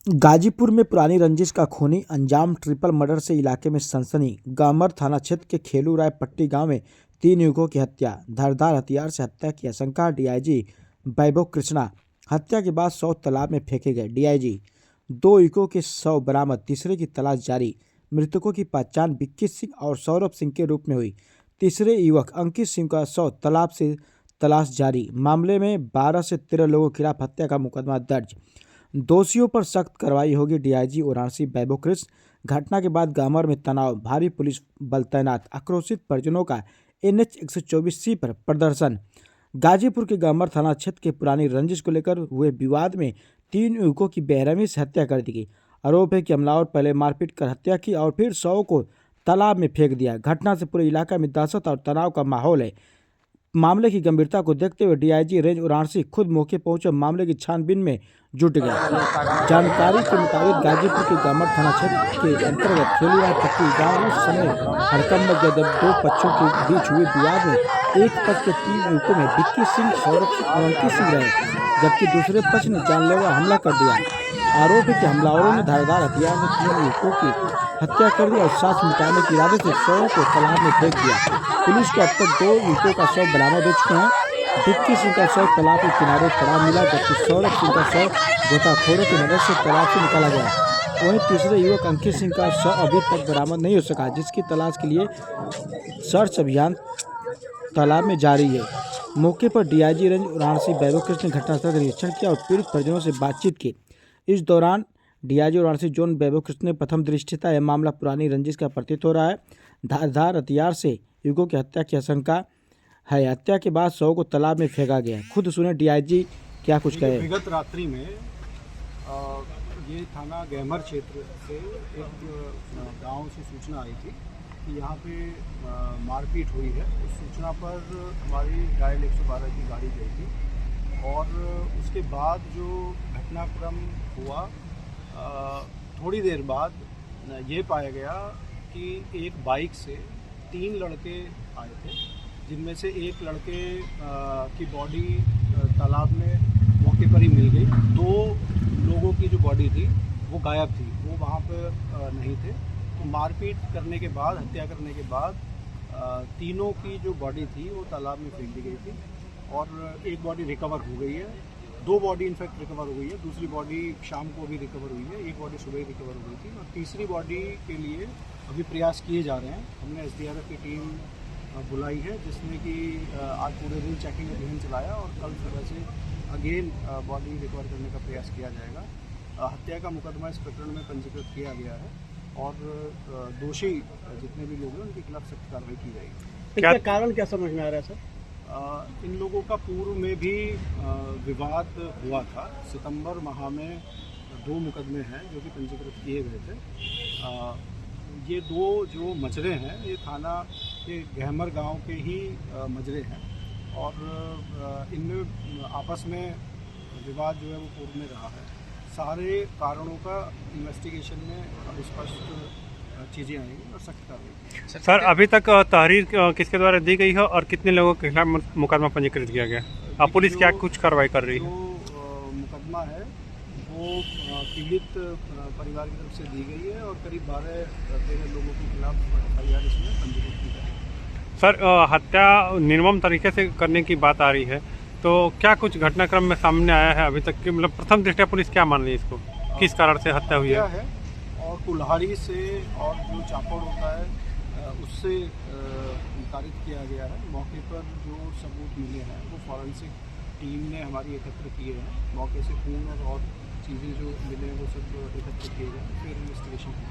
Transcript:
गाजीपुर में पुरानी रंजिश का खूनी अंजाम ट्रिपल मर्डर से इलाके में सनसनी। गामर थाना क्षेत्र के खेलू राय पट्टी गांव में 3 युवकों की हत्या। धारदार हथियार से हत्या की आशंका। डीआईजी वैभव कृष्णा। हत्या के बाद शव तालाब में फेंके गए। डीआईजी 2 युवकों के शव बरामद, तीसरे की तलाश जारी। मृतकों की पहचान विक्की सिंह और सौरभ सिंह के रूप में हुई। तीसरे युवक अंकित सिंह का शव तालाब से तलाश जारी। मामले में 12 से 13 लोगों के खिलाफ हत्या का मुकदमा दर्ज। दोषियों पर सख्त कार्रवाई होगी। डीआईजी वाराणसी वैभव कृष्ण। घटना के बाद गामर में तनाव, भारी पुलिस बल तैनात। आक्रोशित परिजनों का NH 124C पर प्रदर्शन। गाजीपुर के गामर थाना क्षेत्र के पुरानी रंजिश को लेकर हुए विवाद में 3 युवकों की बेरहमी से हत्या कर दी गई। आरोप है कि हमलावर पहले मारपीट कर हत्या की और फिर शव को तालाब में फेंक दिया। घटना से पूरे इलाका में दहशत और तनाव का माहौल है। मामले की गंभीरता को देखते हुए डीआईजी रेंज वाराणसी खुद मौके पहुंचे, मामले की छानबीन में जुट गए। जानकारी के मुताबिक गाजीपुर के गामर थाना क्षेत्र के अंतर्गत खेलू राय पट्टी गांव उस समय हड़कंप मच गया जब 2 पक्षों के बीच हुए विवाद में एक पक्ष के 3 युवकों में विक्की सिंह, सौरभ सिंह और अंकित सिंह रहे, जबकि दूसरे पक्ष ने जानलेवा हमला कर दिया। आरोप है कि हमलावरों ने धारदार हथियार से 3 युवकों की हत्या कर दी और साथ मिटाने के इरादे से शवों को तालाब में फेंक दिया। पुलिस को अब तक 2 युवकों का शव बरामद हो चुके हैं। विक्की सिंह का शव तालाब के किनारे पड़ा मिला, जबकि सौरभ सिंह का शव गोताखोरों की मदद से तालाब से निकाला गया। वहीं तीसरे युवक अंकित सिंह का शव अभी तक बरामद नहीं हो सका, जिसकी तलाश के लिए सर्च अभियान तालाब में जारी है। मौके पर डीआईजी रेंज वाराणसी वैभव कृष्ण ने घटनास्थल का निरीक्षण किया और पीड़ित परिजनों से बातचीत की। इस दौरान डीआईजी वाराणसी जोन वैभव कृष्ण ने प्रथम दृष्टया यह मामला पुरानी रंजिश का प्रतीत हो रहा है। धारदार हथियार से युवकों की हत्या की आशंका है। हत्या के बाद शव को तालाब में फेंका गया। खुद सुने डीआईजी क्या कुछ कहे। विगत रात्रि में ये थाना गैमर क्षेत्र से एक गांव से सूचना आई थी कि यहाँ पे मारपीट हुई है। उस सूचना पर हमारी डायल 112 की गाड़ी गई थी और उसके बाद जो घटनाक्रम हुआ, थोड़ी देर बाद ये पाया गया कि एक बाइक से 3 लड़के आए थे, जिनमें से एक लड़के की बॉडी तालाब में मौके पर ही मिल गई। 2 लोगों की जो बॉडी थी वो गायब थी, वो वहाँ पर नहीं थे। तो मारपीट करने के बाद, हत्या करने के बाद तीनों की जो बॉडी थी वो तालाब में फेंक दी गई थी और एक बॉडी रिकवर हो गई है। 2 बॉडी इनफैक्ट रिकवर हो गई है। दूसरी बॉडी शाम को भी रिकवर हुई है। एक बॉडी सुबह रिकवर हो गई थी और तीसरी बॉडी के लिए अभी प्रयास किए जा रहे हैं। हमने SDRF की टीम बुलाई है, जिसने कि आज पूरे दिन चेकिंग अभियान चलाया और कल सुबह से अगेन बॉडी रिकवर करने का प्रयास किया जाएगा। हत्या का मुकदमा इस प्रकरण में पंजीकृत किया गया है और दोषी जितने भी लोग हैं उनके खिलाफ सख्त कार्रवाई की जाएगी। क्या कारण क्या समझ में आ रहा है सर? इन लोगों का पूर्व में भी विवाद हुआ था। सितंबर माह में 2 मुकदमे हैं जो कि पंजीकृत किए गए थे। ये 2 जो मजरे हैं ये थाना के गहमर गांव के ही मजरे हैं और इनमें आपस में विवाद जो है वो पूर्व में रहा है। सारे कारणों का इन्वेस्टिगेशन में अब स्पष्ट चीज़ें आएंगी और सख्त कार्रवाई। सर, अभी तक तहरीर किसके द्वारा दी गई है और कितने लोगों के खिलाफ मुकदमा पंजीकृत किया गया? अब पुलिस क्या कुछ कार्रवाई कर रही है? जो मुकदमा है वो पीड़ित परिवार की तरफ से दी गई है और करीब 12-13 लोगों के खिलाफ FIR इसमें पंजीकृत की गई। सर, हत्या निर्मम तरीके से करने की बात आ रही है, तो क्या कुछ घटनाक्रम में सामने आया है अभी तक? मतलब प्रथम दृष्टया पुलिस क्या मान रही है इसको, किस कारण से हत्या हुई है? और कुल्हाड़ी से और जो चापड़ होता है उससे निकारित किया गया है। मौके पर जो सबूत मिले हैं वो फॉरेंसिक टीम ने हमारी एकत्र किए हैं। मौके से खून और चीज़ें जो मिले हैं वो सब एकत्र किए गए, फिर इन्वेस्टिगेशन की।